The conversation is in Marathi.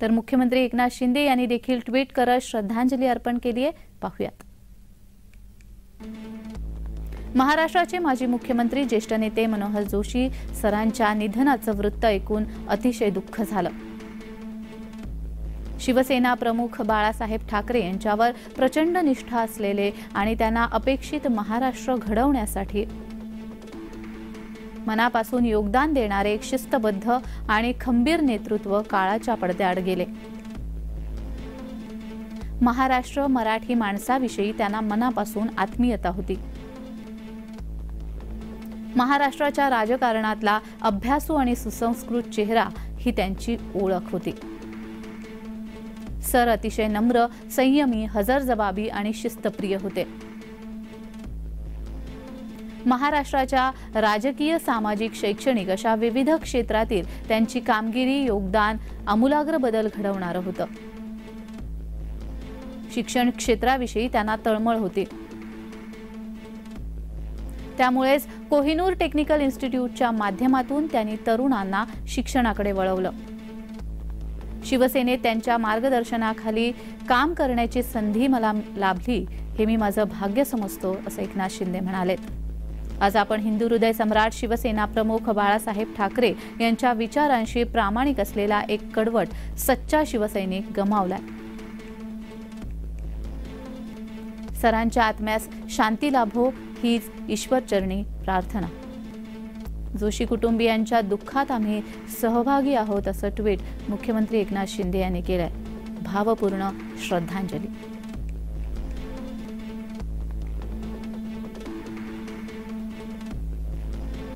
तर मुख्यमंत्री एकनाथ शिंदे यांनी देखील ट्विट करत श्रद्धांजली अर्पण केली आहे. पाहूयात. महाराष्ट्राचे माजी मुख्यमंत्री ज्येष्ठ नेते मनोहर जोशी सरांच्या निधनाचं वृत्त ऐकून अतिशय दुःख झालं. शिवसेना प्रमुख बाळासाहेब ठाकरे यांच्यावर प्रचंड निष्ठा असलेले आणि त्यांना अपेक्षित महाराष्ट्र घडवण्यासाठी मनापासून योगदान देणारे एक शिस्तबद्ध आणि खंबीर नेतृत्व काळाच्या पडद्याआड गेले. महाराष्ट्र मराठी माणसाविषयी त्यांना मनापासून आत्मीयता होती. महाराष्ट्राच्या राजकारणातला अभ्यासू आणि सुसंस्कृत चेहरा ही त्यांची ओळख होती. सर अतिशय नम्र, संयमी, हजरजबाबी आणि शिस्तप्रिय होते. महाराष्ट्राच्या राजकीय, सामाजिक, शैक्षणिक अशा विविध क्षेत्रातील त्यांची कामगिरी, योगदान आमूलाग्र बदल घडवणारं होतं. शिक्षण क्षेत्राविषयी त्यांना तळमळ होती. त्यामुळेच कोहिनूर टेक्निकल इन्स्टिट्यूटच्या माध्यमातून त्यांनी तरुणांना शिक्षणाकडे वळवलं. शिवसेनेत त्यांच्या मार्गदर्शनाखाली काम करण्याची संधी मला लाभली हे मी माझं भाग्य समजतो, असं एकनाथ शिंदे म्हणाले. आज आपण हिंदू हृदय सम्राट शिवसेना प्रमुख बाळासाहेब ठाकरे यांच्या विचारांशी प्रामाणिक असलेला एक कडवट, सच्चा शिवसैनिक गमावलाय. सरांच्या आत्म्यास शांती लाभो हीच ईश्वरचरणी प्रार्थना. जोशी कुटुंबियांच्या दुःखात आम्ही सहभागी आहोत, असं ट्विट मुख्यमंत्री एकनाथ शिंदे यांनी केलंय. भावपूर्ण श्रद्धांजली.